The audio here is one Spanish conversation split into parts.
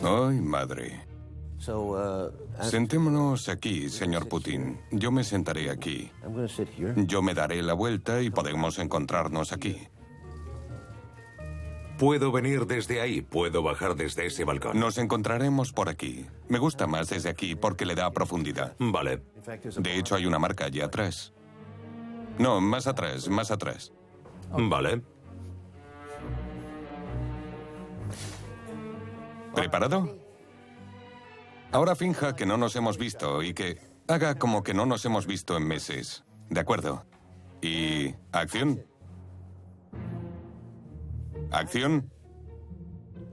¡Ay, madre! Sentémonos aquí, señor Putin. Yo me sentaré aquí. Yo me daré la vuelta y podemos encontrarnos aquí. Puedo venir desde ahí, puedo bajar desde ese balcón. Nos encontraremos por aquí. Me gusta más desde aquí porque le da profundidad. Vale. De hecho, hay una marca allí atrás. No, más atrás, más atrás. Vale. ¿Preparado? Ahora finja que no nos hemos visto y que haga como que no nos hemos visto en meses. ¿De acuerdo? Y... acción. ¿Acción?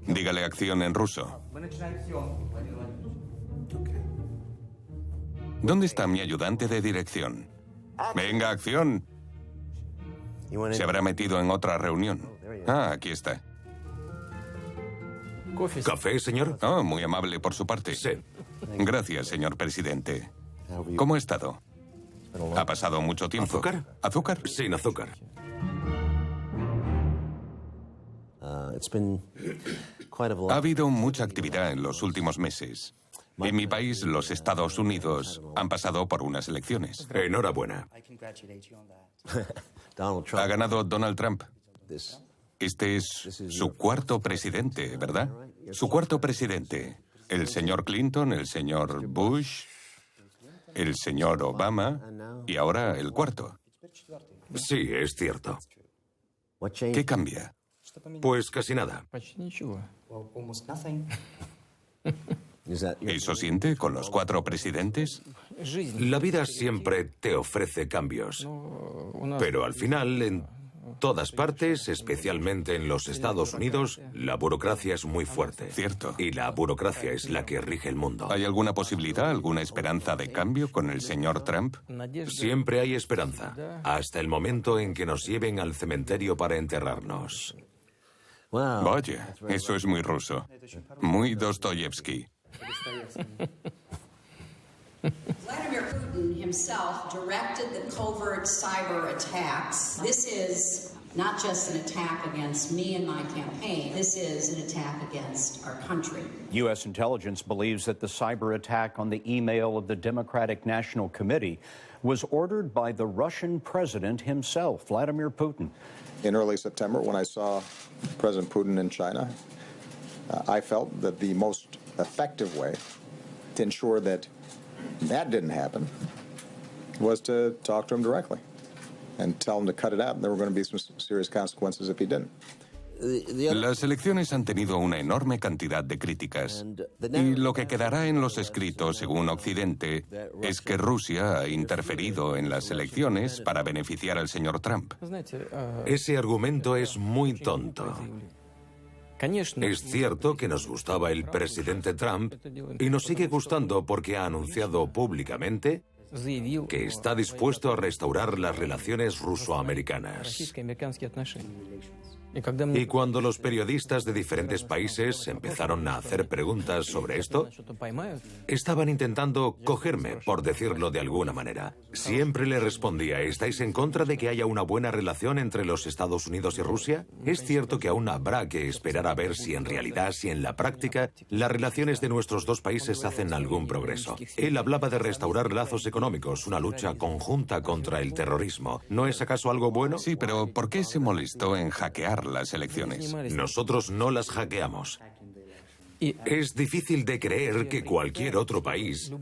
Dígale acción en ruso. ¿Dónde está mi ayudante de dirección? Venga, acción. Se habrá metido en otra reunión. Ah, aquí está. ¿Café, señor? Oh, muy amable por su parte. Sí. Gracias, señor presidente. ¿Cómo ha estado? ¿Ha pasado mucho tiempo? ¿Azúcar? ¿Azúcar? Sin azúcar. Ha habido mucha actividad en los últimos meses. En mi país, los Estados Unidos, han pasado por unas elecciones. Enhorabuena. Ha ganado Donald Trump. Este es su cuarto presidente, ¿verdad? Su cuarto presidente. El señor Clinton, el señor Bush, el señor Obama y ahora el cuarto. Sí, es cierto. ¿Qué cambia? Pues casi nada. ¿Eso siente con los cuatro presidentes? La vida siempre te ofrece cambios. Pero al final, en todas partes, especialmente en los Estados Unidos, la burocracia es muy fuerte. Cierto. Y la burocracia es la que rige el mundo. ¿Hay alguna posibilidad, alguna esperanza de cambio con el señor Trump? Siempre hay esperanza, hasta el momento en que nos lleven al cementerio para enterrarnos. Vaya, eso es muy ruso. Muy Dostoyevsky. Vladimir Putin himself directed the covert cyber attacks. This is not just an attack against me and my campaign. This is an attack against our country. U.S. intelligence believes that the cyber attack on the email of the Democratic National Committee was ordered by the Russian president himself, Vladimir Putin. In early September, when I saw President Putin in China, I felt that the most effective way to ensure that that didn't happen was to talk to him directly and tell him to cut it out. There were going to be some serious consequences if he didn't. Las elecciones han tenido una enorme cantidad de críticas. Y lo que quedará en los escritos, según Occidente, es que Rusia ha interferido en las elecciones para beneficiar al señor Trump. Ese argumento es muy tonto. Es cierto que nos gustaba el presidente Trump y nos sigue gustando porque ha anunciado públicamente que está dispuesto a restaurar las relaciones ruso-americanas. Y cuando los periodistas de diferentes países empezaron a hacer preguntas sobre esto, estaban intentando cogerme, por decirlo de alguna manera. Siempre le respondía, ¿estáis en contra de que haya una buena relación entre los Estados Unidos y Rusia? Es cierto que aún habrá que esperar a ver si en realidad, si en la práctica, las relaciones de nuestros dos países hacen algún progreso. Él hablaba de restaurar lazos económicos, una lucha conjunta contra el terrorismo. ¿No es acaso algo bueno? Sí, pero ¿por qué se molestó en hackear las elecciones? Nosotros no las hackeamos. Es difícil de creer que cualquier otro país,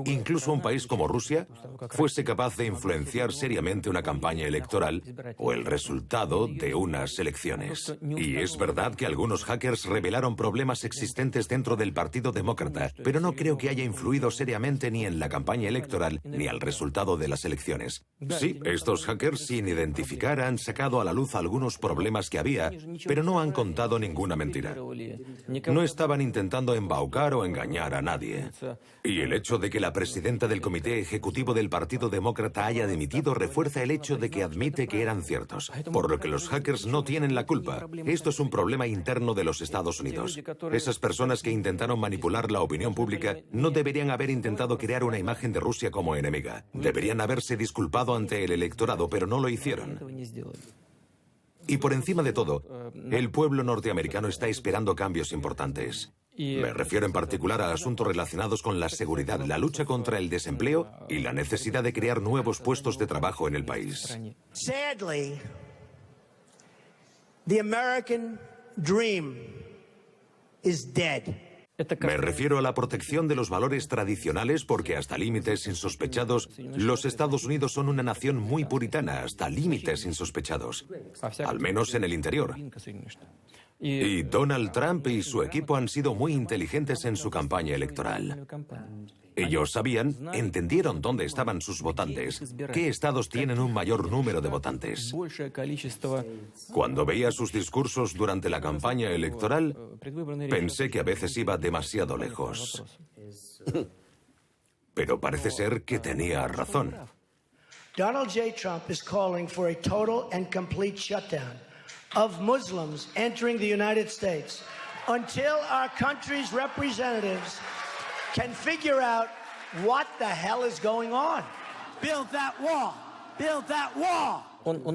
incluso un país como Rusia, fuese capaz de influenciar seriamente una campaña electoral o el resultado de unas elecciones. Y es verdad que algunos hackers revelaron problemas existentes dentro del Partido Demócrata, pero no creo que haya influido seriamente ni en la campaña electoral ni al resultado de las elecciones. Sí, estos hackers, sin identificar, han sacado a la luz algunos problemas que había, pero no han contado ninguna mentira. No estaban intentando embaucar o engañar a nadie. Y el hecho de que la presidenta del Comité Ejecutivo del Partido Demócrata haya dimitido refuerza el hecho de que admite que eran ciertos, por lo que los hackers no tienen la culpa. Esto es un problema interno de los Estados Unidos. Esas personas que intentaron manipular la opinión pública no deberían haber intentado crear una imagen de Rusia como enemiga. Deberían haberse disculpado ante el electorado, pero no lo hicieron. Y por encima de todo, el pueblo norteamericano está esperando cambios importantes. Me refiero en particular a asuntos relacionados con la seguridad, la lucha contra el desempleo y la necesidad de crear nuevos puestos de trabajo en el país. Sadly, the American dream is dead. Me refiero a la protección de los valores tradicionales porque hasta límites insospechados, los Estados Unidos son una nación muy puritana, hasta límites insospechados, al menos en el interior. Y Donald Trump y su equipo han sido muy inteligentes en su campaña electoral. Ellos sabían, entendieron dónde estaban sus votantes, qué estados tienen un mayor número de votantes. Cuando veía sus discursos durante la campaña electoral, pensé que a veces iba demasiado lejos. Pero parece ser que tenía razón. Donald J. Trump is calling for a total and complete shutdown of Muslims entering the United States until our country's representatives can figure out what the hell is going on. Build that wall. Build that wall.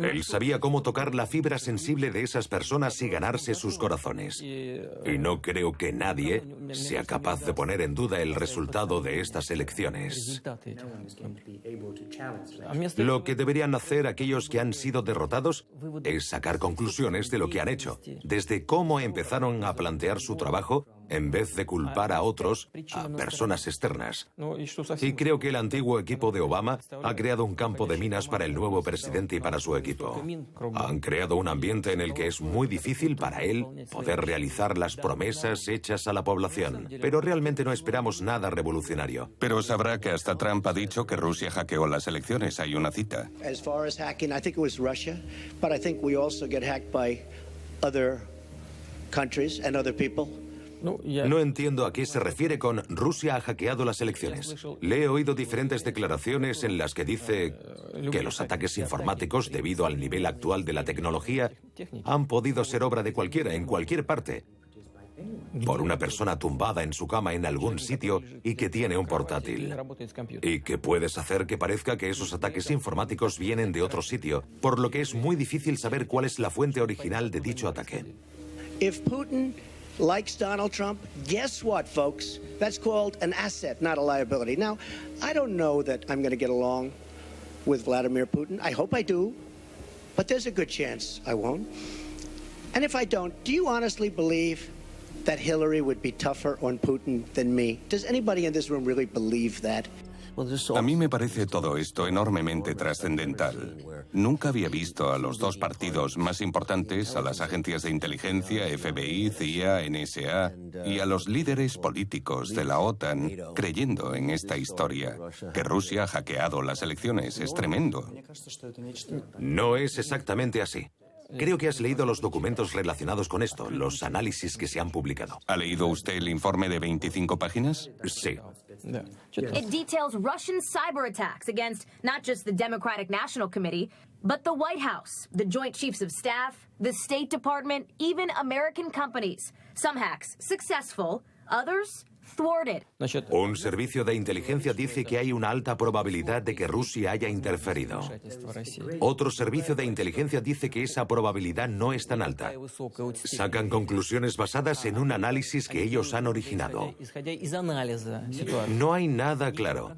Él sabía cómo tocar la fibra sensible de esas personas y ganarse sus corazones. Y no creo que nadie sea capaz de poner en duda el resultado de estas elecciones. Lo que deberían hacer aquellos que han sido derrotados es sacar conclusiones de lo que han hecho, desde cómo empezaron a plantear su trabajo en vez de culpar a otros, a personas externas. Y creo que el antiguo equipo de Obama ha creado un campo de minas para el nuevo presidente y para su equipo. Han creado un ambiente en el que es muy difícil para él poder realizar las promesas hechas a la población. Pero realmente no esperamos nada revolucionario. Pero sabrá que hasta Trump ha dicho que Rusia hackeó las elecciones. Hay una cita. As far as hacking, I think it was Russia, but I think we also get hacked by other countries and other people. No entiendo a qué se refiere con Rusia ha hackeado las elecciones. Le he oído diferentes declaraciones en las que dice que los ataques informáticos, debido al nivel actual de la tecnología, han podido ser obra de cualquiera, en cualquier parte, por una persona tumbada en su cama en algún sitio y que tiene un portátil. Y que puedes hacer que parezca que esos ataques informáticos vienen de otro sitio, por lo que es muy difícil saber cuál es la fuente original de dicho ataque. If Putin likes Donald Trump, guess what, folks? That's called an asset, not a liability. Now, I don't know that I'm going to get along with Vladimir Putin. I hope I do, but there's a good chance I won't. And if I don't, do you honestly believe that Hillary would be tougher on Putin than me? Does anybody in this room really believe that? A mí me parece todo esto enormemente trascendental. Nunca había visto a los dos partidos más importantes, a las agencias de inteligencia, FBI, CIA, NSA, y a los líderes políticos de la OTAN creyendo en esta historia. Que Rusia ha hackeado las elecciones es tremendo. No es exactamente así. Creo que has leído los documentos relacionados con esto, los análisis que se han publicado. ¿Ha leído usted el informe de 25 páginas? Sí. It details Russian cyber attacks against not just the Democratic National Committee, but the White House, the Joint Chiefs of Staff, the State Department, even American companies. Some hacks successful, others thwarted. Un servicio de inteligencia dice que hay una alta probabilidad de que Rusia haya interferido. Otro servicio de inteligencia dice que esa probabilidad no es tan alta. Sacan conclusiones basadas en un análisis que ellos han originado. No hay nada claro.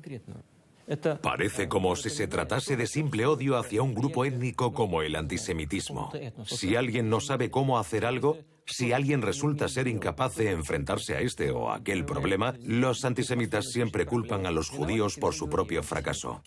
Parece como si se tratase de simple odio hacia un grupo étnico como el antisemitismo. Si alguien no sabe cómo hacer algo, si alguien resulta ser incapaz de enfrentarse a este o aquel problema, los antisemitas siempre culpan a los judíos por su propio fracaso.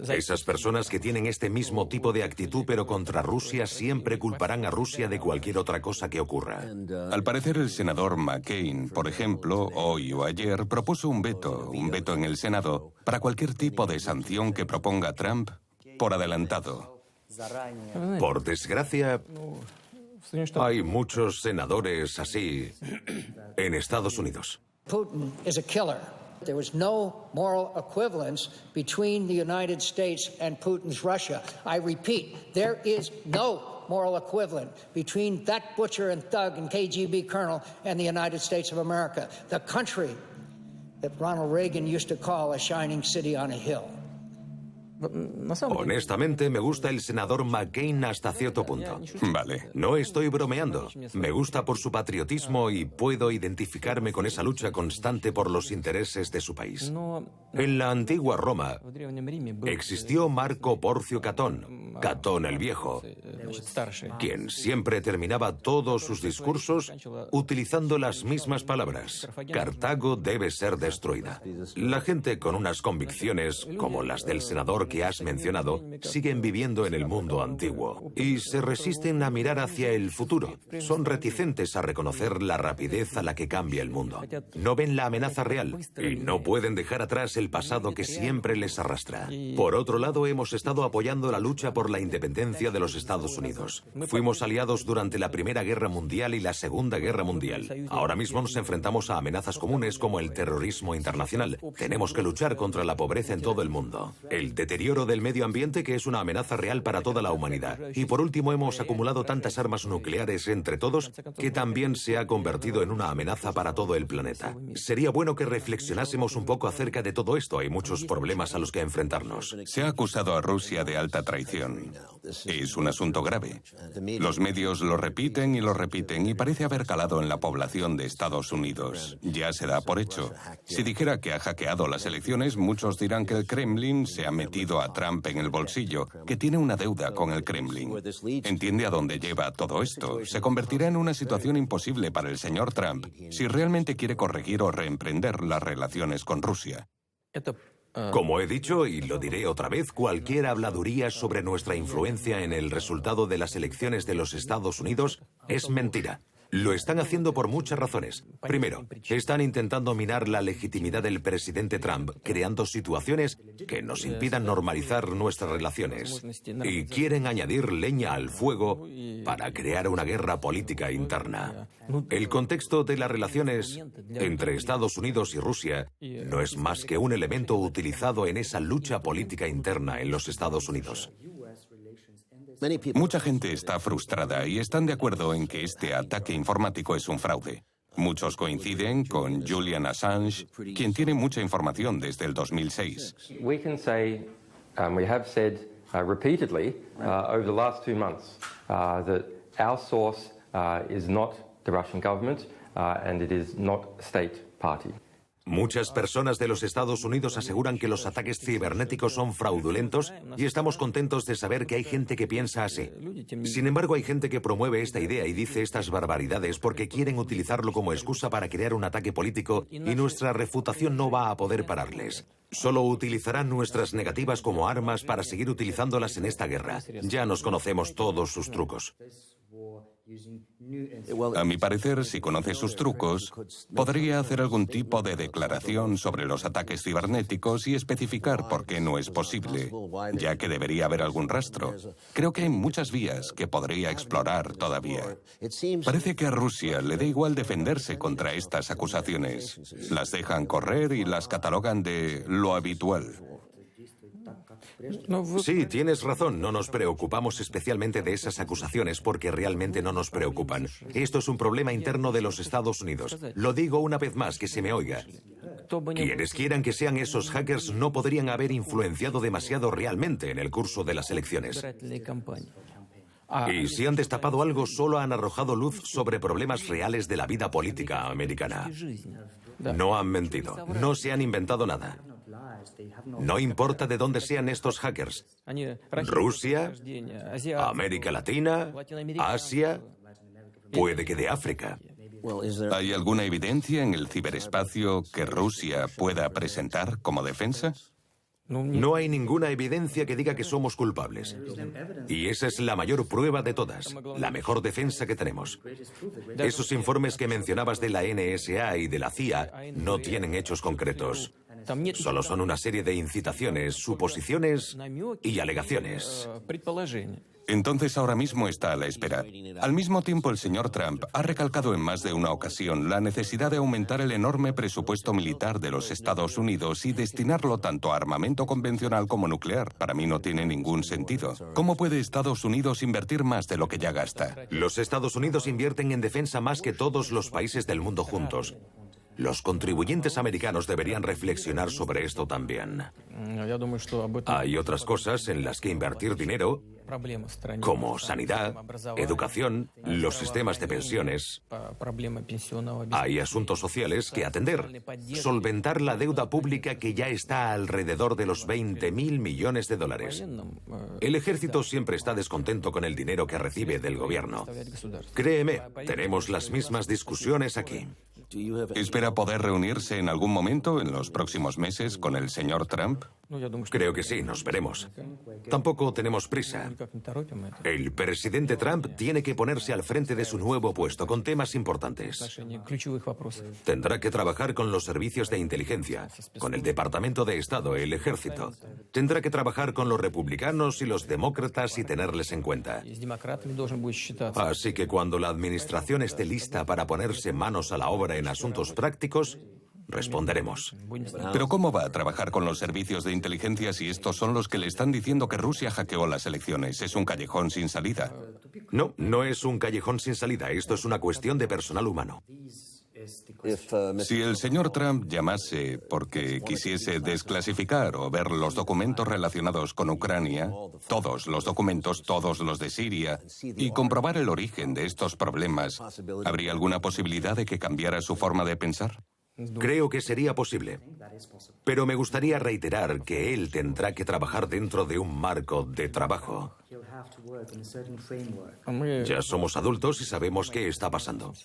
Esas personas que tienen este mismo tipo de actitud pero contra Rusia siempre culparán a Rusia de cualquier otra cosa que ocurra. Al parecer el senador McCain, por ejemplo, hoy o ayer propuso un veto en el Senado para cualquier tipo de sanción que proponga Trump por adelantado. Por desgracia, hay muchos senadores así en Estados Unidos. Putin is a killer. There was no moral equivalence between the United States and Putin's Russia. I repeat, there is no moral equivalent between that butcher and thug and KGB colonel and the United States of America, the country that Ronald Reagan used to call a shining city on a hill. Honestamente, me gusta el senador McCain hasta cierto punto. Vale. No estoy bromeando. Me gusta por su patriotismo y puedo identificarme con esa lucha constante por los intereses de su país. En la antigua Roma existió Marco Porcio Catón, Catón el Viejo, quien siempre terminaba todos sus discursos utilizando las mismas palabras. Cartago debe ser destruida. La gente con unas convicciones como las del senador que has mencionado siguen viviendo en el mundo antiguo y se resisten a mirar hacia el futuro. Son reticentes a reconocer la rapidez a la que cambia el mundo. No ven la amenaza real y no pueden dejar atrás el pasado que siempre les arrastra. Por otro lado, hemos estado apoyando la lucha por la independencia de los Estados Unidos. Fuimos aliados durante la Primera Guerra Mundial y la Segunda Guerra Mundial. Ahora mismo nos enfrentamos a amenazas comunes como el terrorismo internacional. Tenemos que luchar contra la pobreza en todo el mundo, el deterioro del medio ambiente, que es una amenaza real para toda la humanidad. Y por último, hemos acumulado tantas armas nucleares entre todos que también se ha convertido en una amenaza para todo el planeta. Sería bueno que reflexionásemos un poco acerca de todo esto. Hay muchos problemas a los que enfrentarnos. Se ha acusado a Rusia de alta traición. Es un asunto grave. Los medios lo repiten y parece haber calado en la población de Estados Unidos. Ya se da por hecho. Si dijera que ha hackeado las elecciones, muchos dirán que el Kremlin se ha metido a Trump en el bolsillo, que tiene una deuda con el Kremlin. ¿Entiende a dónde lleva todo esto? Se convertirá en una situación imposible para el señor Trump si realmente quiere corregir o reemprender las relaciones con Rusia. Como he dicho, y lo diré otra vez, cualquier habladuría sobre nuestra influencia en el resultado de las elecciones de los Estados Unidos es mentira. Lo están haciendo por muchas razones. Primero, están intentando minar la legitimidad del presidente Trump, creando situaciones que nos impidan normalizar nuestras relaciones. Y quieren añadir leña al fuego para crear una guerra política interna. El contexto de las relaciones entre Estados Unidos y Rusia no es más que un elemento utilizado en esa lucha política interna en los Estados Unidos. Mucha gente está frustrada y están de acuerdo en que este ataque informático es un fraude. Muchos coinciden con Julian Assange, quien tiene mucha información desde el 2006. We can say, we have said repeatedly over the last 2 months that our source is not the Russian government and it is not a state party. Muchas personas de los Estados Unidos aseguran que los ataques cibernéticos son fraudulentos y estamos contentos de saber que hay gente que piensa así. Sin embargo, hay gente que promueve esta idea y dice estas barbaridades porque quieren utilizarlo como excusa para crear un ataque político y nuestra refutación no va a poder pararles. Solo utilizarán nuestras negativas como armas para seguir utilizándolas en esta guerra. Ya nos conocemos todos sus trucos. A mi parecer, si conoce sus trucos, podría hacer algún tipo de declaración sobre los ataques cibernéticos y especificar por qué no es posible, ya que debería haber algún rastro. Creo que hay muchas vías que podría explorar todavía. Parece que a Rusia le da igual defenderse contra estas acusaciones. Las dejan correr y las catalogan de lo habitual. Sí, tienes razón. No nos preocupamos especialmente de esas acusaciones porque realmente no nos preocupan. Esto es un problema interno de los Estados Unidos. Lo digo una vez más, que se me oiga. Quienes quieran que sean esos hackers no podrían haber influenciado demasiado realmente en el curso de las elecciones. Y si han destapado algo, solo han arrojado luz sobre problemas reales de la vida política americana. No han mentido, no se han inventado nada. No importa de dónde sean estos hackers. Rusia, América Latina, Asia, puede que de África. ¿Hay alguna evidencia en el ciberespacio que Rusia pueda presentar como defensa? No hay ninguna evidencia que diga que somos culpables. Y esa es la mayor prueba de todas, la mejor defensa que tenemos. Esos informes que mencionabas de la NSA y de la CIA no tienen hechos concretos. Solo son una serie de incitaciones, suposiciones y alegaciones. Entonces ahora mismo está a la espera. Al mismo tiempo, el señor Trump ha recalcado en más de una ocasión la necesidad de aumentar el enorme presupuesto militar de los Estados Unidos y destinarlo tanto a armamento convencional como nuclear. Para mí no tiene ningún sentido. ¿Cómo puede Estados Unidos invertir más de lo que ya gasta? Los Estados Unidos invierten en defensa más que todos los países del mundo juntos. Los contribuyentes americanos deberían reflexionar sobre esto también. Hay otras cosas en las que invertir dinero, como sanidad, educación, los sistemas de pensiones. Hay asuntos sociales que atender. Solventar la deuda pública que ya está alrededor de los 20.000 millones de dólares. El ejército siempre está descontento con el dinero que recibe del gobierno. Créeme, tenemos las mismas discusiones aquí. ¿Espera poder reunirse en algún momento en los próximos meses con el señor Trump? Creo que sí, nos veremos. Tampoco tenemos prisa. El presidente Trump tiene que ponerse al frente de su nuevo puesto con temas importantes. Tendrá que trabajar con los servicios de inteligencia, con el Departamento de Estado, el ejército. Tendrá que trabajar con los republicanos y los demócratas y tenerles en cuenta. Así que cuando la administración esté lista para ponerse manos a la obra en asuntos prácticos, responderemos. ¿Pero cómo va a trabajar con los servicios de inteligencia si estos son los que le están diciendo que Rusia hackeó las elecciones? Es un callejón sin salida. No, no es un callejón sin salida. Esto es una cuestión de personal humano. Si el señor Trump llamase porque quisiese desclasificar o ver los documentos relacionados con Ucrania, todos los documentos, todos los de Siria, y comprobar el origen de estos problemas, ¿habría alguna posibilidad de que cambiara su forma de pensar? Creo que sería posible. Pero me gustaría reiterar que él tendrá que trabajar dentro de un marco de trabajo. Ya somos adultos y sabemos qué está pasando.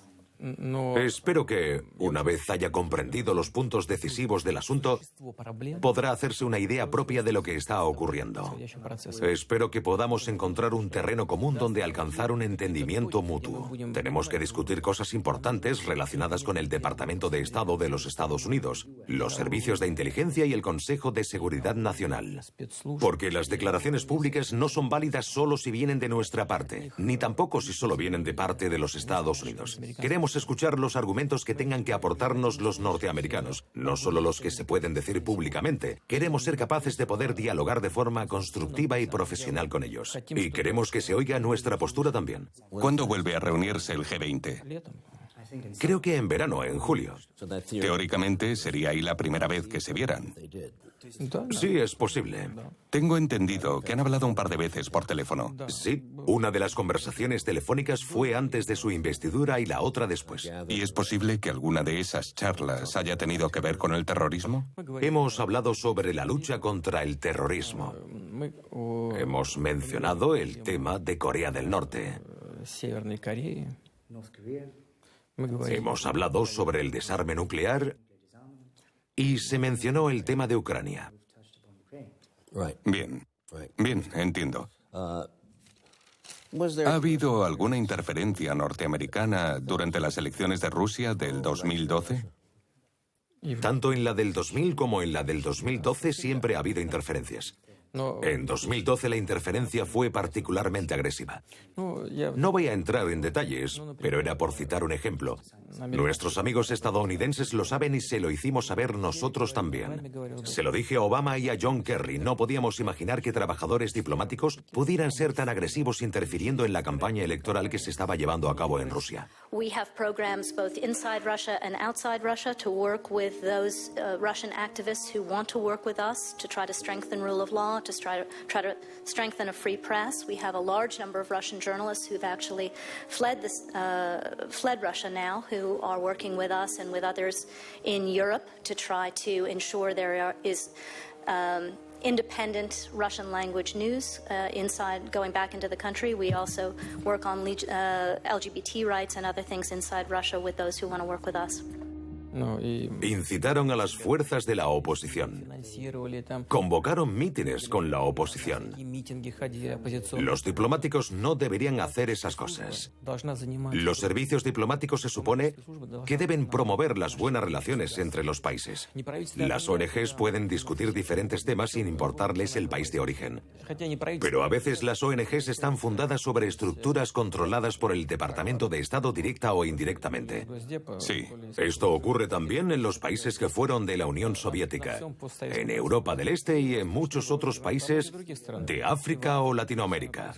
Espero que, una vez haya comprendido los puntos decisivos del asunto, podrá hacerse una idea propia de lo que está ocurriendo. Espero que podamos encontrar un terreno común donde alcanzar un entendimiento mutuo. Tenemos que discutir cosas importantes relacionadas con el Departamento de Estado de los Estados Unidos, los servicios de inteligencia y el Consejo de Seguridad Nacional. Porque las declaraciones públicas no son válidas solo si vienen de nuestra parte, ni tampoco si solo vienen de parte de los Estados Unidos. Queremos escuchar los argumentos que tengan que aportarnos los norteamericanos, no solo los que se pueden decir públicamente. Queremos ser capaces de poder dialogar de forma constructiva y profesional con ellos. Y queremos que se oiga nuestra postura también. ¿Cuándo vuelve a reunirse el G20? Creo que en verano, en julio. Teóricamente sería ahí la primera vez que se vieran. Sí, es posible. Tengo entendido que han hablado un par de veces por teléfono. Sí, una de las conversaciones telefónicas fue antes de su investidura y la otra después. ¿Y es posible que alguna de esas charlas haya tenido que ver con el terrorismo? Hemos hablado sobre la lucha contra el terrorismo. Hemos mencionado el tema de Corea del Norte. Hemos hablado sobre el desarme nuclear y se mencionó el tema de Ucrania. Bien, entiendo. ¿Ha habido alguna interferencia norteamericana durante las elecciones de Rusia del 2012? Tanto en la del 2000 como en la del 2012 siempre ha habido interferencias. En 2012 la interferencia fue particularmente agresiva. No voy a entrar en detalles, pero era por citar un ejemplo. Nuestros amigos estadounidenses lo saben y se lo hicimos saber nosotros también. Se lo dije a Obama y a John Kerry. No podíamos imaginar que trabajadores diplomáticos pudieran ser tan agresivos interfiriendo en la campaña electoral que se estaba llevando a cabo en Rusia. We have programs both inside Russia and outside Russia to work with those Russian activists who want to work with us to try to strengthen rule of law, to try to strengthen a free press. We have a large number of Russian journalists who've actually fled Russia now, who are working with us and with others in Europe to try to ensure there is independent Russian language news going back into the country. We also work on LGBT rights and other things inside Russia with those who want to work with us. Incitaron a las fuerzas de la oposición. Convocaron mítines con la oposición. Los diplomáticos no deberían hacer esas cosas. Los servicios diplomáticos se supone que deben promover las buenas relaciones entre los países. Las ONGs pueden discutir diferentes temas sin importarles el país de origen. Pero a veces las ONGs están fundadas sobre estructuras controladas por el Departamento de Estado directa o indirectamente. Sí. Esto ocurre también en los países que fueron de la Unión Soviética, en Europa del Este y en muchos otros países de África o Latinoamérica.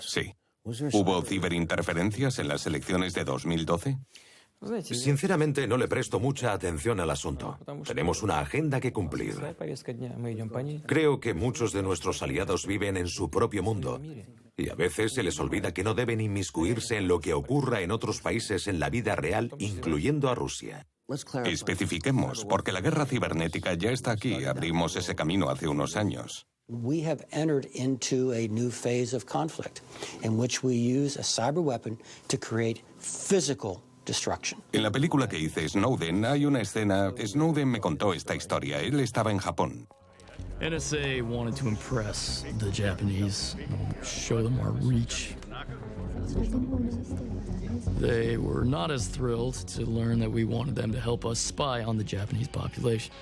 Sí. ¿Hubo ciberinterferencias en las elecciones de 2012? Sinceramente, no le presto mucha atención al asunto. Tenemos una agenda que cumplir. Creo que muchos de nuestros aliados viven en su propio mundo y a veces se les olvida que no deben inmiscuirse en lo que ocurra en otros países en la vida real, incluyendo a Rusia. Especifiquemos, porque la guerra cibernética ya está aquí. Abrimos ese camino hace unos años. We have entered into a new phase of conflict in which we use a cyber weapon to create physical destruction. En la película que hice Snowden hay una escena. Snowden me contó esta historia. Él estaba en Japón. NSA wanted to impress the Japanese, show them our reach. They were not as thrilled to learn that we wanted them to help us spy on the Japanese population.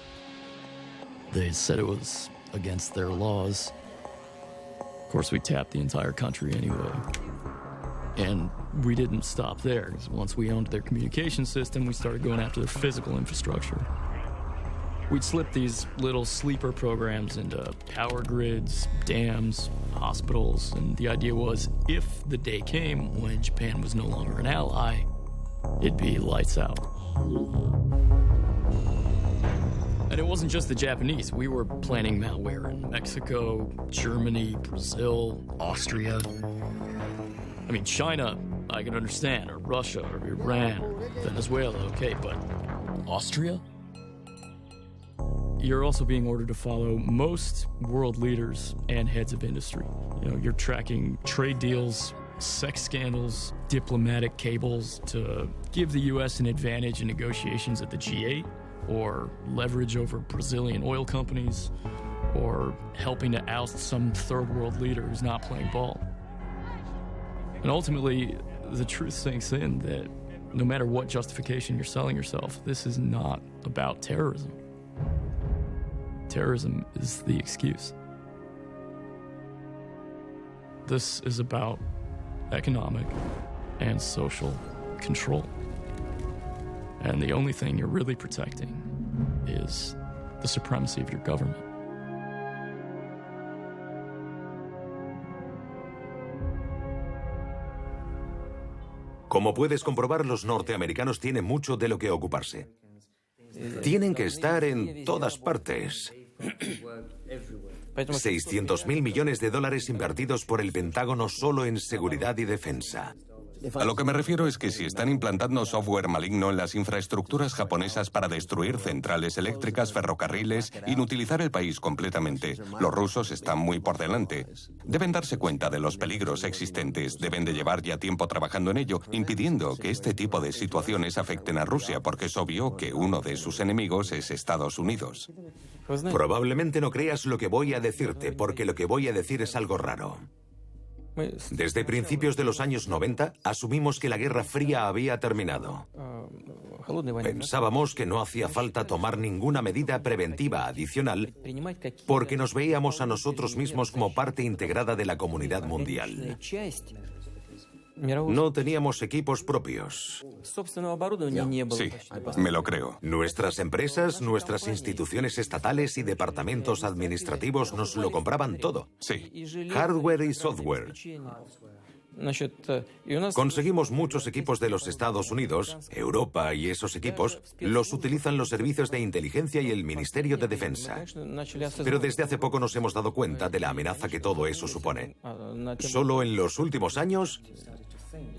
They said it was against their laws. Of course, we tapped the entire country anyway. And we didn't stop there, because once we owned their communication system, we started going after their physical infrastructure. We'd slip these little sleeper programs into power grids, dams, hospitals, and the idea was if the day came when Japan was no longer an ally, it'd be lights out. And it wasn't just the Japanese. We were planning malware in Mexico, Germany, Brazil, Austria. I mean, China, I can understand, or Russia, or Iran, or Venezuela, okay, but Austria? You're also being ordered to follow most world leaders and heads of industry. You know, you're tracking trade deals, sex scandals, diplomatic cables to give the U.S. an advantage in negotiations at the G8, or leverage over Brazilian oil companies, or helping to oust some third world leader who's not playing ball. And ultimately, the truth sinks in that no matter what justification you're selling yourself, this is not about terrorism. Terrorism is the excuse. This is about economic and social control. And the only thing you're really protecting is the supremacy of your government. Como puedes comprobar, los norteamericanos tienen mucho de lo que ocuparse. Tienen que estar en todas partes. 600.000 millones de dólares invertidos por el Pentágono solo en seguridad y defensa. A lo que me refiero es que si están implantando software maligno en las infraestructuras japonesas para destruir centrales eléctricas, ferrocarriles, inutilizar el país completamente, los rusos están muy por delante. Deben darse cuenta de los peligros existentes, deben de llevar ya tiempo trabajando en ello, impidiendo que este tipo de situaciones afecten a Rusia, porque es obvio que uno de sus enemigos es Estados Unidos. Probablemente no creas lo que voy a decirte, porque lo que voy a decir es algo raro. Desde principios de los años 90, asumimos que la Guerra Fría había terminado. Pensábamos que no hacía falta tomar ninguna medida preventiva adicional porque nos veíamos a nosotros mismos como parte integrada de la comunidad mundial. No teníamos equipos propios. Sí, me lo creo. Nuestras empresas, nuestras instituciones estatales y departamentos administrativos nos lo compraban todo. Sí. Hardware y software. Conseguimos muchos equipos de los Estados Unidos, Europa, y esos equipos los utilizan los servicios de inteligencia y el Ministerio de Defensa. Pero desde hace poco nos hemos dado cuenta de la amenaza que todo eso supone. Solo en los últimos años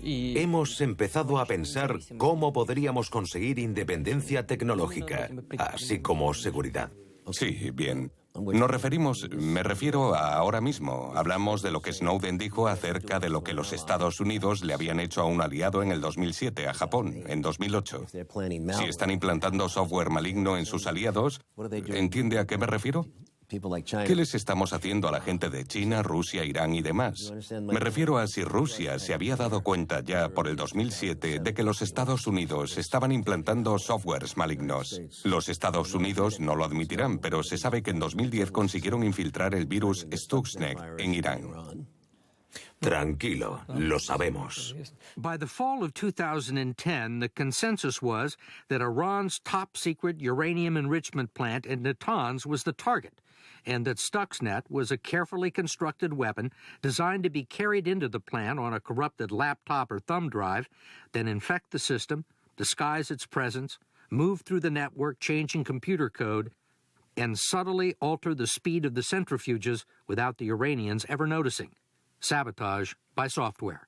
hemos empezado a pensar cómo podríamos conseguir independencia tecnológica, así como seguridad. Sí, bien. Me refiero a ahora mismo. Hablamos de lo que Snowden dijo acerca de lo que los Estados Unidos le habían hecho a un aliado en el 2007, a Japón, en 2008. Si están implantando software maligno en sus aliados, ¿entiende a qué me refiero? ¿Qué les estamos haciendo a la gente de China, Rusia, Irán y demás? Me refiero a si Rusia se había dado cuenta ya por el 2007 de que los Estados Unidos estaban implantando softwares malignos. Los Estados Unidos no lo admitirán, pero se sabe que en 2010 consiguieron infiltrar el virus Stuxnet en Irán. Tranquilo, lo sabemos. By the fall of 2010, the consensus was that Iran's top-secret uranium enrichment plant in Natanz was the target, and that Stuxnet was a carefully constructed weapon designed to be carried into the plant on a corrupted laptop or thumb drive, then infect the system, disguise its presence, move through the network changing computer code, and subtly alter the speed of the centrifuges without the Iranians ever noticing. Sabotage by software.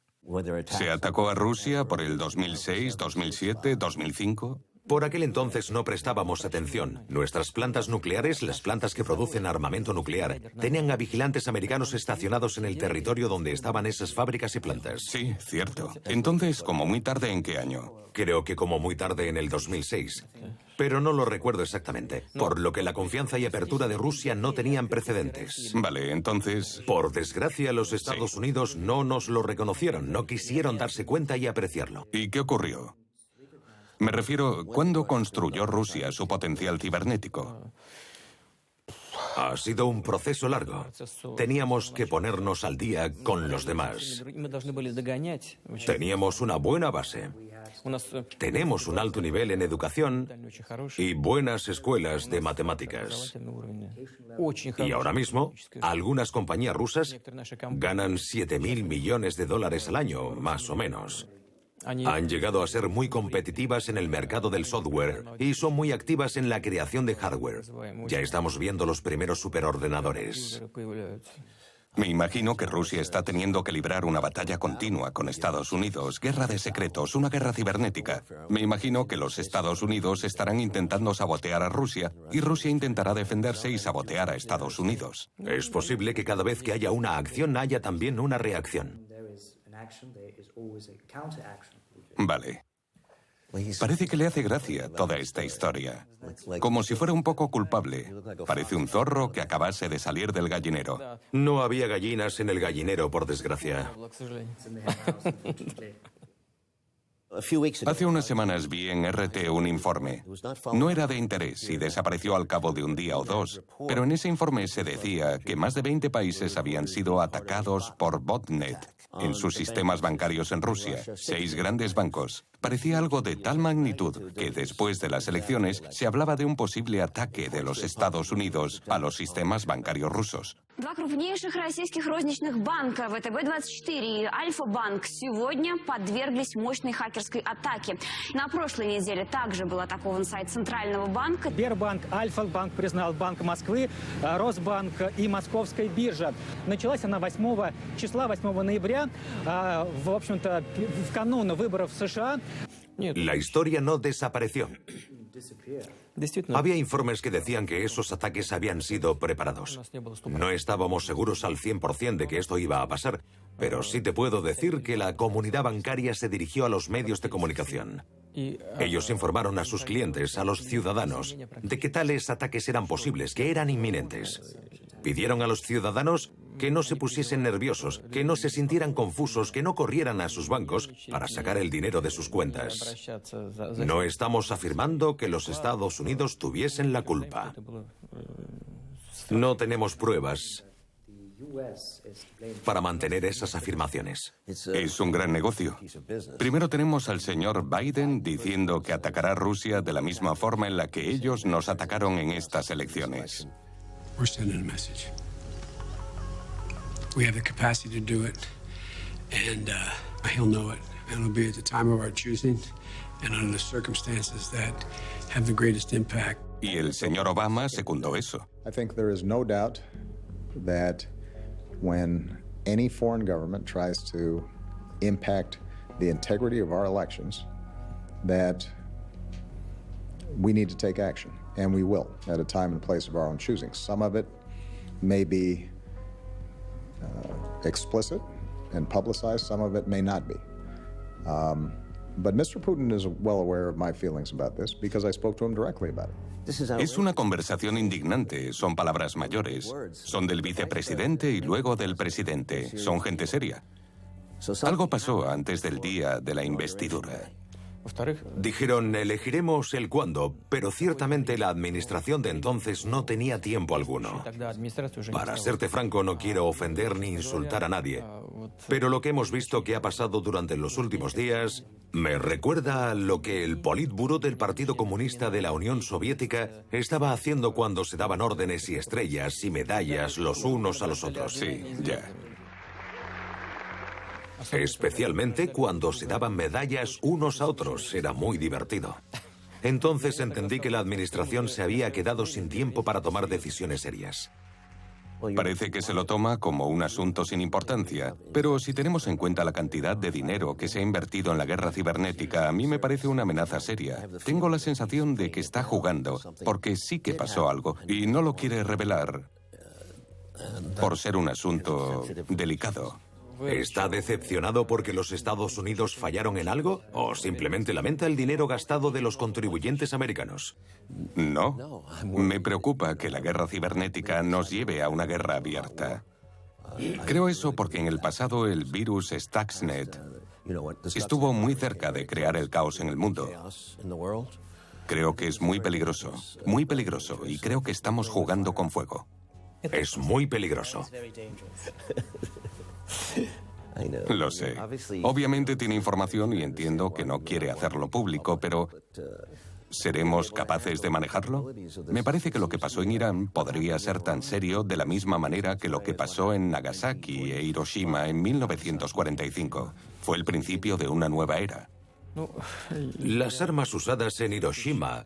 ¿Se atacó a Rusia por el 2006, 2007, 2005? Por aquel entonces no prestábamos atención. Nuestras plantas nucleares, las plantas que producen armamento nuclear, tenían a vigilantes americanos estacionados en el territorio donde estaban esas fábricas y plantas. Sí, cierto. Entonces, ¿como muy tarde en qué año? Creo que como muy tarde en el 2006. Pero no lo recuerdo exactamente, por lo que la confianza y apertura de Rusia no tenían precedentes. Vale, entonces... Por desgracia, los Estados Unidos no nos lo reconocieron, no quisieron darse cuenta y apreciarlo. ¿Y qué ocurrió? Me refiero, ¿cuándo construyó Rusia su potencial cibernético? Ha sido un proceso largo. Teníamos que ponernos al día con los demás. Teníamos una buena base. Tenemos un alto nivel en educación y buenas escuelas de matemáticas. Y ahora mismo, algunas compañías rusas ganan 7.000 millones de dólares al año, más o menos. Han llegado a ser muy competitivas en el mercado del software y son muy activas en la creación de hardware. Ya estamos viendo los primeros superordenadores. Me imagino que Rusia está teniendo que librar una batalla continua con Estados Unidos, guerra de secretos, una guerra cibernética. Me imagino que los Estados Unidos estarán intentando sabotear a Rusia y Rusia intentará defenderse y sabotear a Estados Unidos. Es posible que cada vez que haya una acción haya también una reacción. Vale. Parece que le hace gracia toda esta historia. Como si fuera un poco culpable. Parece un zorro que acabase de salir del gallinero. No había gallinas en el gallinero, por desgracia. Hace unas semanas vi en RT un informe. No era de interés y desapareció al cabo de un día o dos, pero en ese informe se decía que más de 20 países habían sido atacados por botnet en sus sistemas bancarios en Rusia, 6 grandes bancos. Parecía algo de tal magnitud que después de las elecciones se hablaba de un posible ataque de los Estados Unidos a los sistemas bancarios rusos. Два крупнейших российских розничных банка ВТБ-24 и Альфа-банк сегодня подверглись мощной хакерской атаке. На прошлой неделе также был атакован сайт Центрального банка. Сбербанк, Альфа-банк признал Банк Москвы, Росбанк и Московская биржа. Началась она 8 числа, 8 ноября, в общем-то, в канун выборов в США. La historia no desapareció. Había informes que decían que esos ataques habían sido preparados. No estábamos seguros al 100% de que esto iba a pasar, pero sí te puedo decir que la comunidad bancaria se dirigió a los medios de comunicación. Ellos informaron a sus clientes, a los ciudadanos, de que tales ataques eran posibles, que eran inminentes. Pidieron a los ciudadanos que no se pusiesen nerviosos, que no se sintieran confusos, que no corrieran a sus bancos para sacar el dinero de sus cuentas. No estamos afirmando que los Estados Unidos tuviesen la culpa. No tenemos pruebas para mantener esas afirmaciones. Es un gran negocio. Primero tenemos al señor Biden diciendo que atacará a Rusia de la misma forma en la que ellos nos atacaron en estas elecciones. We're sending a message. We have the capacity to do it, and he'll know it. And it'll be at the time of our choosing, and under the circumstances that have the greatest impact. Y el señor Obama secundó eso. I think there is no doubt that when any foreign government tries to impact the integrity of our elections, that we need to take action, and we will, at a time and place of our own choosing. Some of it may be explicit and publicized, some of it may not be. But Mr. Putin is well aware of my feelings about this because I spoke to him directly about it. Es una conversación indignante, son palabras mayores. Son del vicepresidente y luego del presidente. Son gente seria. Algo pasó antes del día de la investidura. Dijeron, elegiremos el cuándo, pero ciertamente la administración de entonces no tenía tiempo alguno. Para serte franco, no quiero ofender ni insultar a nadie, pero lo que hemos visto que ha pasado durante los últimos días me recuerda a lo que el Politburó del Partido Comunista de la Unión Soviética estaba haciendo cuando se daban órdenes y estrellas y medallas los unos a los otros. Sí, ya. Especialmente cuando se daban medallas unos a otros. Era muy divertido. Entonces entendí que la administración se había quedado sin tiempo para tomar decisiones serias. Parece que se lo toma como un asunto sin importancia, pero si tenemos en cuenta la cantidad de dinero que se ha invertido en la guerra cibernética, a mí me parece una amenaza seria. Tengo la sensación de que está jugando, porque sí que pasó algo, y no lo quiere revelar por ser un asunto delicado. ¿Está decepcionado porque los Estados Unidos fallaron en algo? ¿O simplemente lamenta el dinero gastado de los contribuyentes americanos? No. Me preocupa que la guerra cibernética nos lleve a una guerra abierta. Creo eso porque en el pasado el virus Stuxnet estuvo muy cerca de crear el caos en el mundo. Creo que es muy peligroso, y creo que estamos jugando con fuego. Es muy peligroso. Lo sé. Obviamente tiene información y entiendo que no quiere hacerlo público, pero ¿seremos capaces de manejarlo? Me parece que lo que pasó en Irán podría ser tan serio de la misma manera que lo que pasó en Nagasaki e Hiroshima en 1945. Fue el principio de una nueva era. Las armas usadas en Hiroshima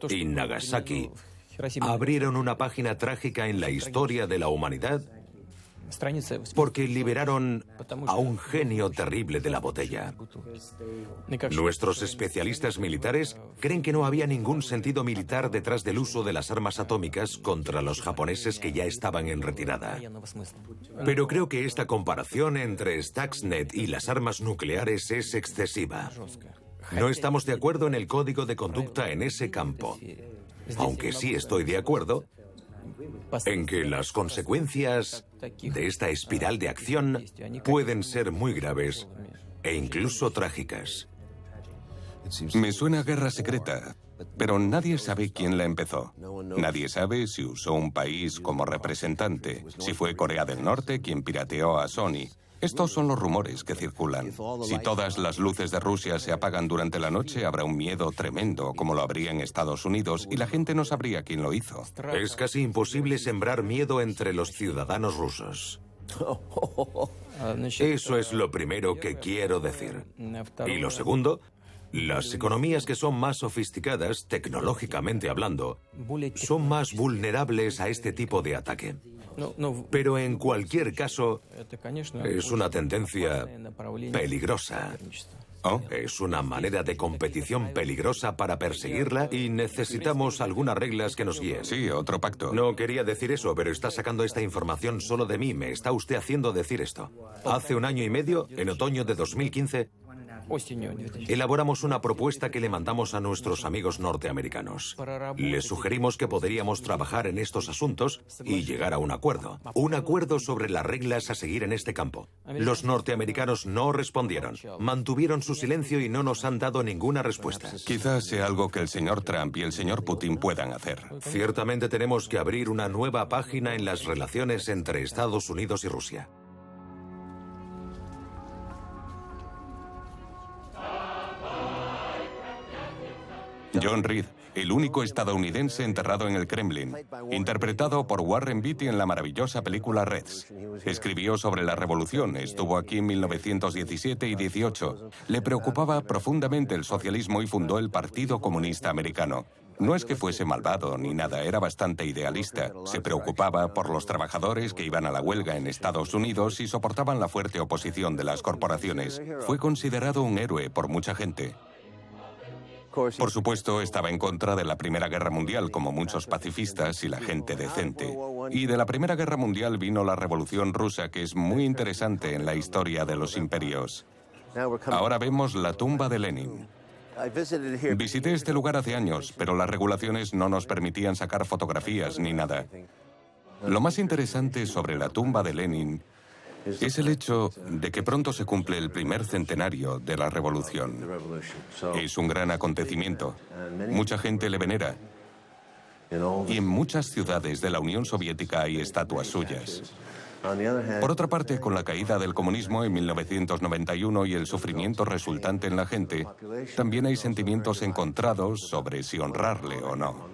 y Nagasaki abrieron una página trágica en la historia de la humanidad porque liberaron a un genio terrible de la botella. Nuestros especialistas militares creen que no había ningún sentido militar detrás del uso de las armas atómicas contra los japoneses que ya estaban en retirada. Pero creo que esta comparación entre Stuxnet y las armas nucleares es excesiva. No estamos de acuerdo en el código de conducta en ese campo, aunque sí estoy de acuerdo en que las consecuencias de esta espiral de acción pueden ser muy graves e incluso trágicas. Me suena a guerra secreta, pero nadie sabe quién la empezó. Nadie sabe si usó un país como representante, si fue Corea del Norte quien pirateó a Sony. Estos son los rumores que circulan. Si todas las luces de Rusia se apagan durante la noche, habrá un miedo tremendo, como lo habría en Estados Unidos, y la gente no sabría quién lo hizo. Es casi imposible sembrar miedo entre los ciudadanos rusos. Eso es lo primero que quiero decir. Y lo segundo, las economías que son más sofisticadas, tecnológicamente hablando, son más vulnerables a este tipo de ataque. Pero en cualquier caso, es una tendencia peligrosa. Es una manera de competición peligrosa para perseguirla y necesitamos algunas reglas que nos guíen. Sí, otro pacto. No quería decir eso, pero está sacando esta información solo de mí. Me está usted haciendo decir esto. Hace 1 año y medio, en otoño de 2015, elaboramos una propuesta que le mandamos a nuestros amigos norteamericanos. Les sugerimos que podríamos trabajar en estos asuntos y llegar a un acuerdo. Un acuerdo sobre las reglas a seguir en este campo. Los norteamericanos no respondieron. Mantuvieron su silencio y no nos han dado ninguna respuesta. Quizás sea algo que el señor Trump y el señor Putin puedan hacer. Ciertamente tenemos que abrir una nueva página en las relaciones entre Estados Unidos y Rusia. John Reed, el único estadounidense enterrado en el Kremlin, interpretado por Warren Beatty en la maravillosa película Reds. Escribió sobre la revolución, estuvo aquí en 1917 y 18. Le preocupaba profundamente el socialismo y fundó el Partido Comunista Americano. No es que fuese malvado ni nada, era bastante idealista. Se preocupaba por los trabajadores que iban a la huelga en Estados Unidos y soportaban la fuerte oposición de las corporaciones. Fue considerado un héroe por mucha gente. Por supuesto, estaba en contra de la Primera Guerra Mundial, como muchos pacifistas y la gente decente. Y de la Primera Guerra Mundial vino la Revolución Rusa, que es muy interesante en la historia de los imperios. Ahora vemos la tumba de Lenin. Visité este lugar hace años, pero las regulaciones no nos permitían sacar fotografías ni nada. Lo más interesante sobre la tumba de Lenin es el hecho de que pronto se cumple el primer centenario de la revolución. Es un gran acontecimiento. Mucha gente le venera. Y en muchas ciudades de la Unión Soviética hay estatuas suyas. Por otra parte, con la caída del comunismo en 1991 y el sufrimiento resultante en la gente, también hay sentimientos encontrados sobre si honrarle o no.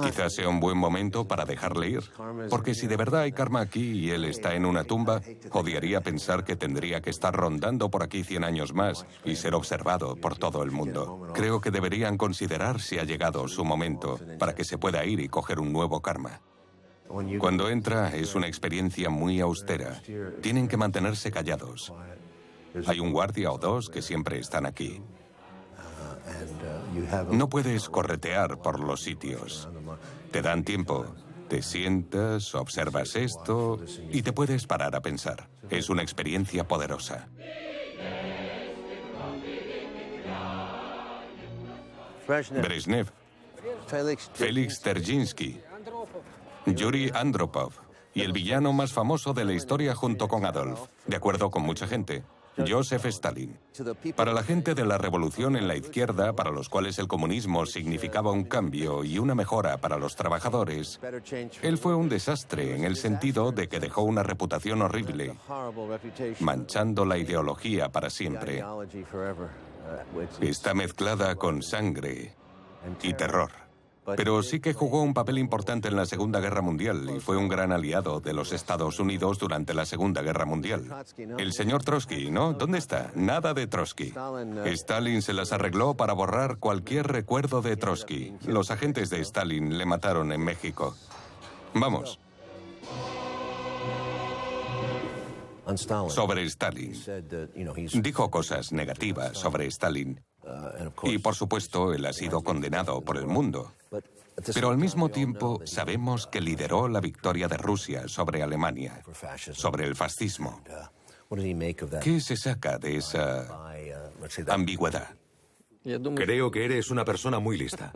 Quizás sea un buen momento para dejarle ir, porque si de verdad hay karma aquí y él está en una tumba, odiaría pensar que tendría que estar rondando por aquí 100 años más y ser observado por todo el mundo. Creo que deberían considerar si ha llegado su momento para que se pueda ir y coger un nuevo karma. Cuando entra es una experiencia muy austera. Tienen que mantenerse callados. Hay un guardia o dos que siempre están aquí. No puedes corretear por los sitios. Te dan tiempo. Te sientas, observas esto y te puedes parar a pensar. Es una experiencia poderosa. Brezhnev, Félix Dzerzhinsky, Yuri Andropov y el villano más famoso de la historia junto con Adolf, de acuerdo con mucha gente, Joseph Stalin. Para la gente de la revolución en la izquierda, para los cuales el comunismo significaba un cambio y una mejora para los trabajadores, él fue un desastre en el sentido de que dejó una reputación horrible, manchando la ideología para siempre. Está mezclada con sangre y terror. Pero sí que jugó un papel importante en la Segunda Guerra Mundial y fue un gran aliado de los Estados Unidos durante la Segunda Guerra Mundial. El señor Trotsky, ¿no? ¿Dónde está? Nada de Trotsky. Stalin se las arregló para borrar cualquier recuerdo de Trotsky. Los agentes de Stalin le mataron en México. Vamos. Sobre Stalin. Dijo cosas negativas sobre Stalin. Y, por supuesto, él ha sido condenado por el mundo. Pero al mismo tiempo sabemos que lideró la victoria de Rusia sobre Alemania, sobre el fascismo. ¿Qué se saca de esa ambigüedad? Creo que eres una persona muy lista.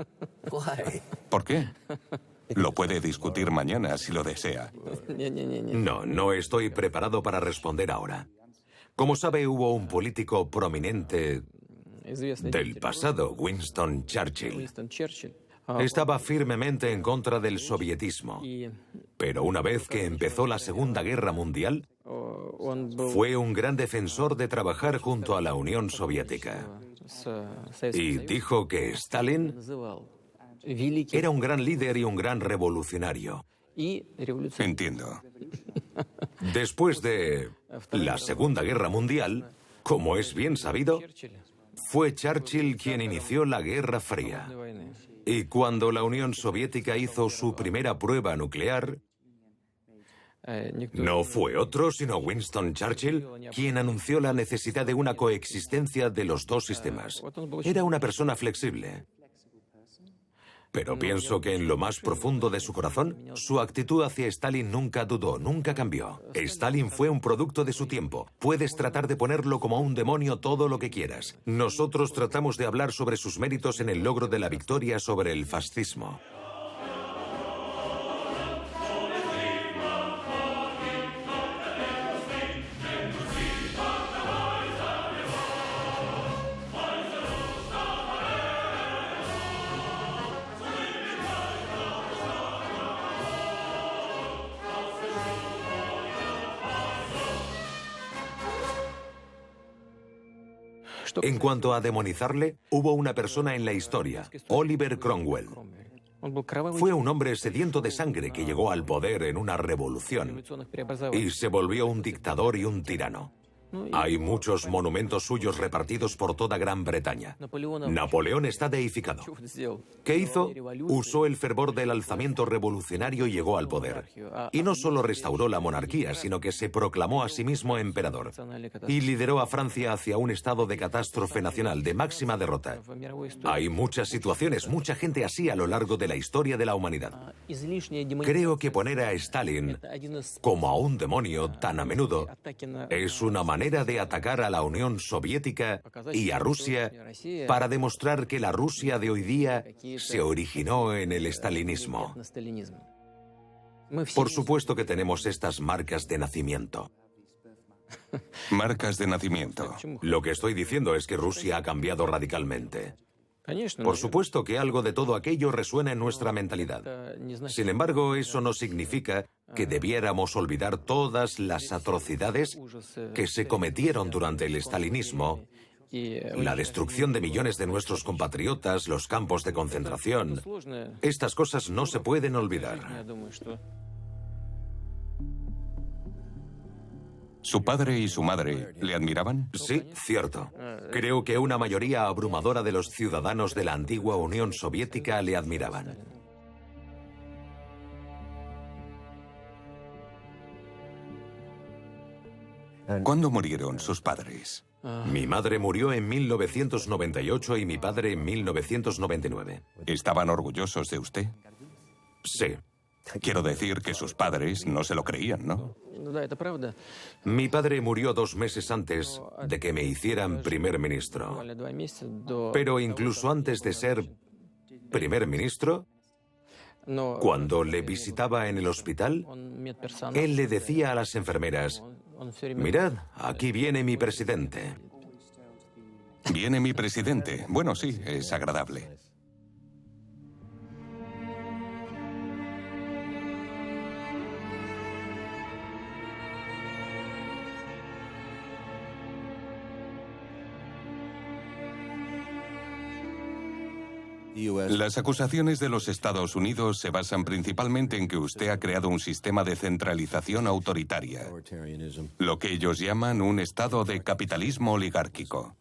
¿Por qué? Lo puede discutir mañana si lo desea. No estoy preparado para responder ahora. Como sabe, hubo un político prominente del pasado, Winston Churchill. Estaba firmemente en contra del sovietismo. Pero una vez que empezó la Segunda Guerra Mundial, fue un gran defensor de trabajar junto a la Unión Soviética. Y dijo que Stalin era un gran líder y un gran revolucionario. Entiendo. Después de la Segunda Guerra Mundial, como es bien sabido, fue Churchill quien inició la Guerra Fría. Y cuando la Unión Soviética hizo su primera prueba nuclear, no fue otro sino Winston Churchill quien anunció la necesidad de una coexistencia de los dos sistemas. Era una persona flexible. Pero pienso que en lo más profundo de su corazón, su actitud hacia Stalin nunca dudó, nunca cambió. Stalin fue un producto de su tiempo. Puedes tratar de ponerlo como un demonio todo lo que quieras. Nosotros tratamos de hablar sobre sus méritos en el logro de la victoria sobre el fascismo. En cuanto a demonizarle, hubo una persona en la historia, Oliver Cromwell. Fue un hombre sediento de sangre que llegó al poder en una revolución y se volvió un dictador y un tirano. Hay muchos monumentos suyos repartidos por toda Gran Bretaña. Napoleón está deificado. ¿Qué hizo? Usó el fervor del alzamiento revolucionario y llegó al poder. Y no solo restauró la monarquía, sino que se proclamó a sí mismo emperador. Y lideró a Francia hacia un estado de catástrofe nacional, de máxima derrota. Hay muchas situaciones, mucha gente así a lo largo de la historia de la humanidad. Creo que poner a Stalin como a un demonio tan a menudo es una manera de atacar a la Unión Soviética y a Rusia para demostrar que la Rusia de hoy día se originó en el estalinismo. Por supuesto que tenemos estas marcas de nacimiento. Marcas de nacimiento. Lo que estoy diciendo es que Rusia ha cambiado radicalmente. Por supuesto que algo de todo aquello resuena en nuestra mentalidad. Sin embargo, eso no significa que debiéramos olvidar todas las atrocidades que se cometieron durante el estalinismo, la destrucción de millones de nuestros compatriotas, los campos de concentración. Estas cosas no se pueden olvidar. ¿Su padre y su madre le admiraban? Sí, cierto. Creo que una mayoría abrumadora de los ciudadanos de la antigua Unión Soviética le admiraban. ¿Cuándo murieron sus padres? Mi madre murió en 1998 y mi padre en 1999. ¿Estaban orgullosos de usted? Sí. Quiero decir que sus padres no se lo creían, ¿no? Mi padre murió 2 meses antes de que me hicieran primer ministro. Pero incluso antes de ser primer ministro, cuando le visitaba en el hospital, él le decía a las enfermeras: mirad, aquí viene mi presidente. Viene mi presidente. Bueno, sí, es agradable. Las acusaciones de los Estados Unidos se basan principalmente en que usted ha creado un sistema de centralización autoritaria, lo que ellos llaman un estado de capitalismo oligárquico.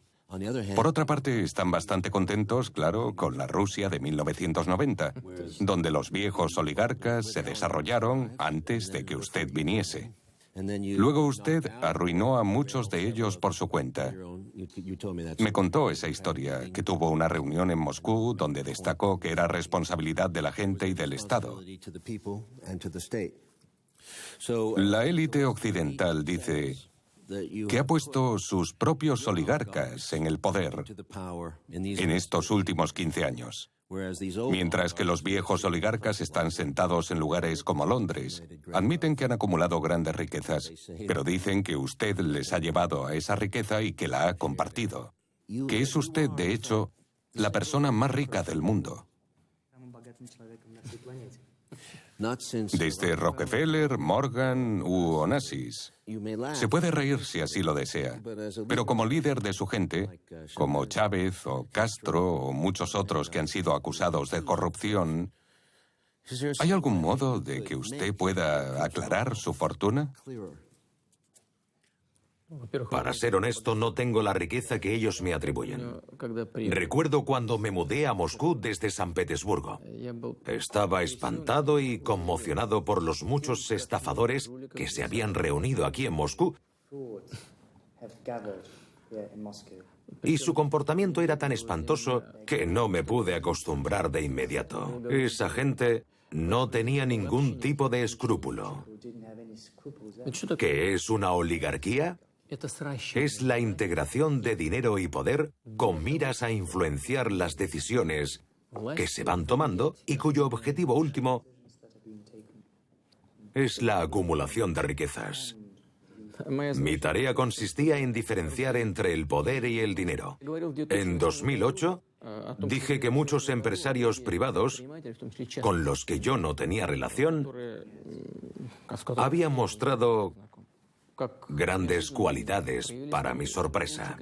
Por otra parte, están bastante contentos, claro, con la Rusia de 1990, donde los viejos oligarcas se desarrollaron antes de que usted viniese. Luego usted arruinó a muchos de ellos por su cuenta. Me contó esa historia, que tuvo una reunión en Moscú donde destacó que era responsabilidad de la gente y del Estado. La élite occidental dice que ha puesto sus propios oligarcas en el poder en estos últimos 15 años. Mientras que los viejos oligarcas están sentados en lugares como Londres. Admiten que han acumulado grandes riquezas, pero dicen que usted les ha llevado a esa riqueza y que la ha compartido. Que es usted, de hecho, la persona más rica del mundo. Desde Rockefeller, Morgan u Onassis. Se puede reír si así lo desea, pero como líder de su gente, como Chávez o Castro o muchos otros que han sido acusados de corrupción, ¿hay algún modo de que usted pueda aclarar su fortuna? Para ser honesto, no tengo la riqueza que ellos me atribuyen. Recuerdo cuando me mudé a Moscú desde San Petersburgo. Estaba espantado y conmocionado por los muchos estafadores que se habían reunido aquí en Moscú. Y su comportamiento era tan espantoso que no me pude acostumbrar de inmediato. Esa gente no tenía ningún tipo de escrúpulo. ¿Qué es una oligarquía? Es la integración de dinero y poder con miras a influenciar las decisiones que se van tomando y cuyo objetivo último es la acumulación de riquezas. Mi tarea consistía en diferenciar entre el poder y el dinero. En 2008 dije que muchos empresarios privados, con los que yo no tenía relación, habían mostrado grandes cualidades para mi sorpresa.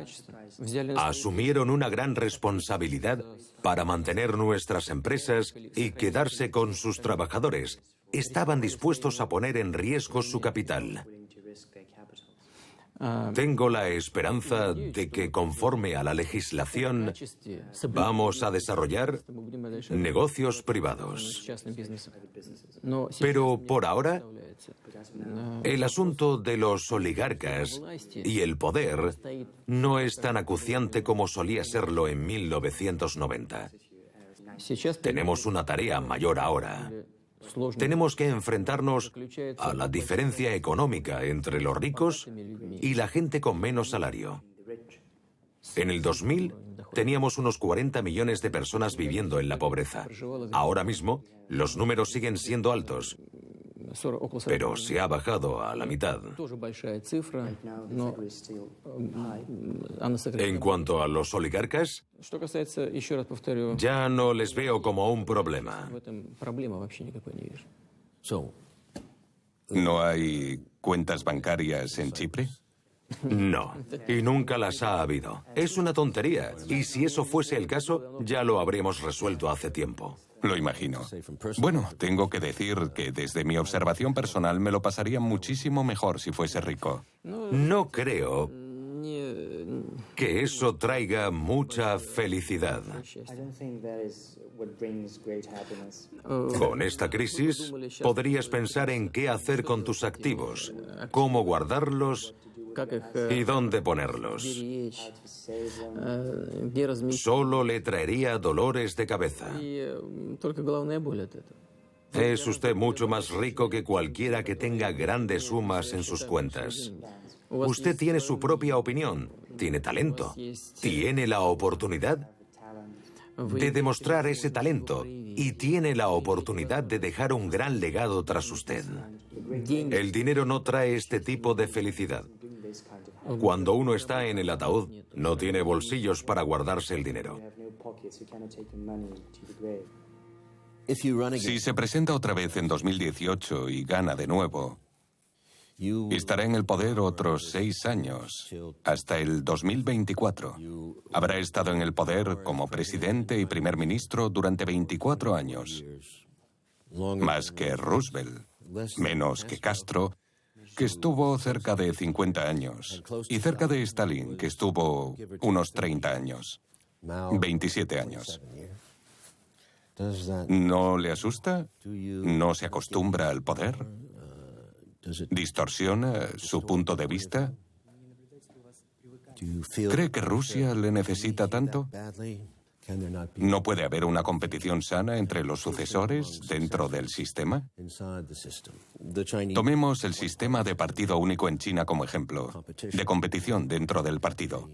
Asumieron una gran responsabilidad para mantener nuestras empresas y quedarse con sus trabajadores. Estaban dispuestos a poner en riesgo su capital. Tengo la esperanza de que, conforme a la legislación, vamos a desarrollar negocios privados. Pero por ahora, el asunto de los oligarcas y el poder no es tan acuciante como solía serlo en 1990. Tenemos una tarea mayor ahora. Tenemos que enfrentarnos a la diferencia económica entre los ricos y la gente con menos salario. En el 2000 teníamos unos 40 millones de personas viviendo en la pobreza. Ahora mismo, los números siguen siendo altos. pero se ha bajado a la mitad. En cuanto a los oligarcas, ya no les veo como un problema. ¿No hay cuentas bancarias en Chipre? No, y nunca las ha habido. Es una tontería, y si eso fuese el caso, ya lo habríamos resuelto hace tiempo. Lo imagino. Bueno, tengo que decir que desde mi observación personal me lo pasaría muchísimo mejor si fuese rico. No creo que eso traiga mucha felicidad. Con esta crisis, podrías pensar en qué hacer con tus activos, cómo guardarlos y dónde ponerlos. Solo le traería dolores de cabeza. Es usted mucho más rico que cualquiera que tenga grandes sumas en sus cuentas. Usted tiene su propia opinión, tiene talento, tiene la oportunidad de demostrar ese talento y tiene la oportunidad de dejar un gran legado tras usted. El dinero no trae este tipo de felicidad. Cuando uno está en el ataúd, no tiene bolsillos para guardarse el dinero. Si se presenta otra vez en 2018 y gana de nuevo, estará en el poder otros 6 años, hasta el 2024. Habrá estado en el poder como presidente y primer ministro durante 24 años. Más que Roosevelt, menos que Castro, que estuvo cerca de 50 años, y cerca de Stalin, que estuvo unos 30 años, 27 años. ¿No le asusta? ¿No se acostumbra al poder? ¿Distorsiona su punto de vista? ¿Cree que Rusia le necesita tanto? ¿No puede haber una competición sana entre los sucesores dentro del sistema? Tomemos el sistema de partido único en China como ejemplo, de competición dentro del partido.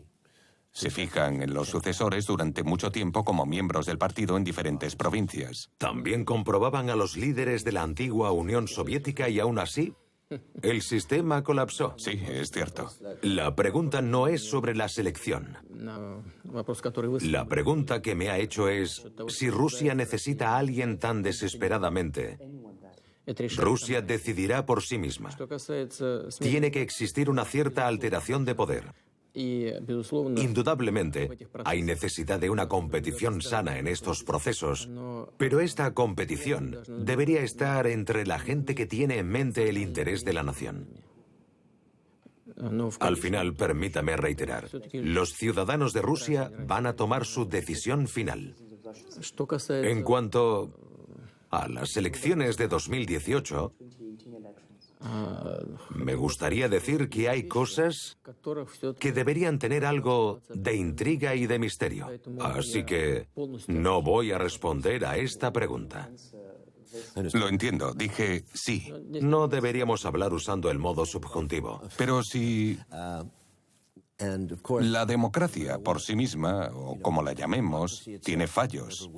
Se fijan en los sucesores durante mucho tiempo como miembros del partido en diferentes provincias. También comprobaban a los líderes de la antigua Unión Soviética y aún así, el sistema colapsó. Sí, es cierto. La pregunta no es sobre la selección. La pregunta que me ha hecho es si Rusia necesita a alguien tan desesperadamente. Rusia decidirá por sí misma. Tiene que existir una cierta alteración de poder. Indudablemente, hay necesidad de una competición sana en estos procesos, pero esta competición debería estar entre la gente que tiene en mente el interés de la nación. Al final, permítame reiterar, los ciudadanos de Rusia van a tomar su decisión final. En cuanto a las elecciones de 2018, me gustaría decir que hay cosas que deberían tener algo de intriga y de misterio. Así que no voy a responder a esta pregunta. Lo entiendo, dije sí. No deberíamos hablar usando el modo subjuntivo. Pero si la democracia por sí misma, o como la llamemos, tiene fallos.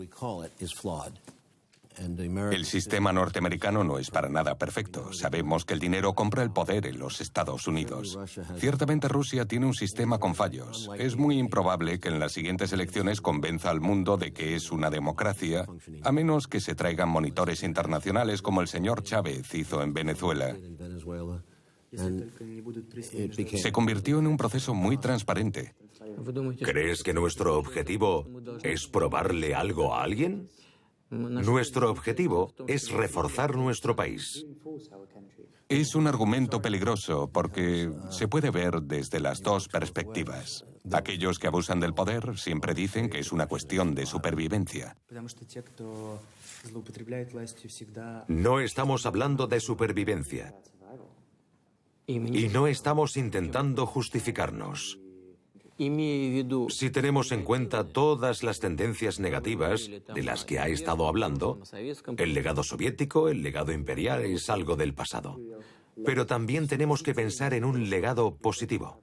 El sistema norteamericano no es para nada perfecto. Sabemos que el dinero compra el poder en los Estados Unidos. Ciertamente Rusia tiene un sistema con fallos. Es muy improbable que en las siguientes elecciones convenza al mundo de que es una democracia, a menos que se traigan monitores internacionales como el señor Chávez hizo en Venezuela. Se convirtió en un proceso muy transparente. ¿Crees que nuestro objetivo es probarle algo a alguien? Nuestro objetivo es reforzar nuestro país. Es un argumento peligroso porque se puede ver desde las dos perspectivas. Aquellos que abusan del poder siempre dicen que es una cuestión de supervivencia. No estamos hablando de supervivencia. Y no estamos intentando justificarnos. Si tenemos en cuenta todas las tendencias negativas de las que ha estado hablando, el legado soviético, el legado imperial es algo del pasado. Pero también tenemos que pensar en un legado positivo.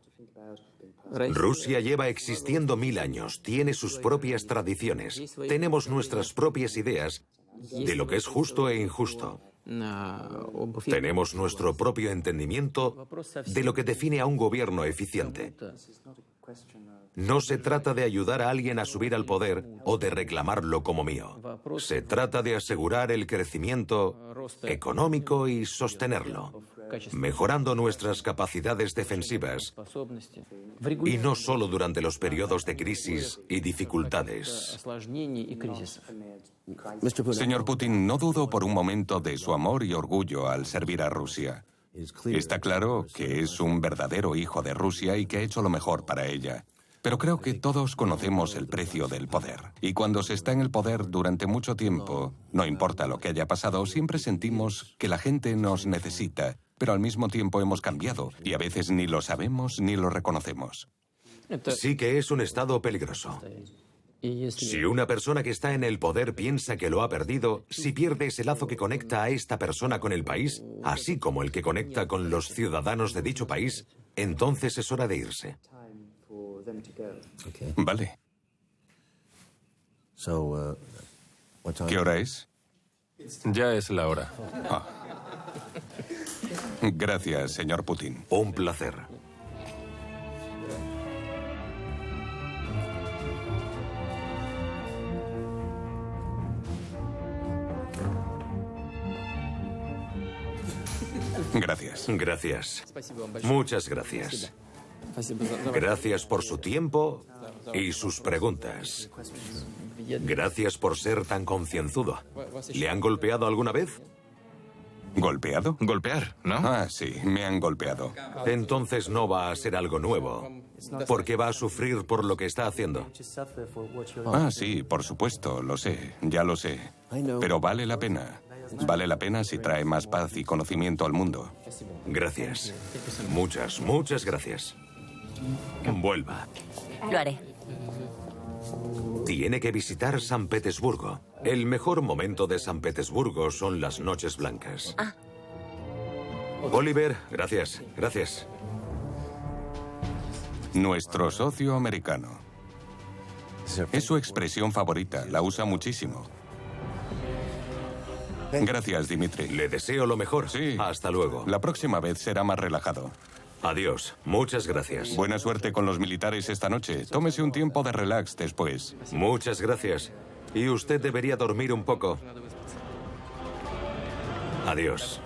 Rusia lleva existiendo 1000 años, tiene sus propias tradiciones, tenemos nuestras propias ideas de lo que es justo e injusto. Tenemos nuestro propio entendimiento de lo que define a un gobierno eficiente. No se trata de ayudar a alguien a subir al poder o de reclamarlo como mío. Se trata de asegurar el crecimiento económico y sostenerlo, mejorando nuestras capacidades defensivas y no solo durante los periodos de crisis y dificultades. Señor Putin, no dudo por un momento de su amor y orgullo al servir a Rusia. Está claro que es un verdadero hijo de Rusia y que ha hecho lo mejor para ella. Pero creo que todos conocemos el precio del poder. Y cuando se está en el poder durante mucho tiempo, no importa lo que haya pasado, siempre sentimos que la gente nos necesita. Pero al mismo tiempo hemos cambiado y a veces ni lo sabemos ni lo reconocemos. Sí que es un estado peligroso. Si una persona que está en el poder piensa que lo ha perdido, si pierde ese lazo que conecta a esta persona con el país, así como el que conecta con los ciudadanos de dicho país, entonces es hora de irse. Vale. ¿Qué hora es? Ya es la hora. Ah. Gracias, señor Putin. Un placer. Gracias. Gracias. Muchas gracias. Gracias por su tiempo y sus preguntas. Gracias por ser tan concienzudo. ¿Le han golpeado alguna vez? ¿Golpeado? Golpear, ¿no? Ah, sí, me han golpeado. Entonces no va a ser algo nuevo, porque va a sufrir por lo que está haciendo. Ah, sí, por supuesto, lo sé, ya lo sé. Pero vale la pena. Vale la pena si trae más paz y conocimiento al mundo. Gracias. Muchas gracias. Vuelva. Lo haré. Tiene que visitar San Petersburgo. El mejor momento de San Petersburgo son las noches blancas. Ah. Oliver, gracias. Nuestro socio americano. Es su expresión favorita, la usa muchísimo. Gracias, Dimitri. Le deseo lo mejor. Sí. Hasta luego. La próxima vez será más relajado. Adiós. Muchas gracias. Buena suerte con los militares esta noche. Tómese un tiempo de relax después. Muchas gracias. Y usted debería dormir un poco. Adiós.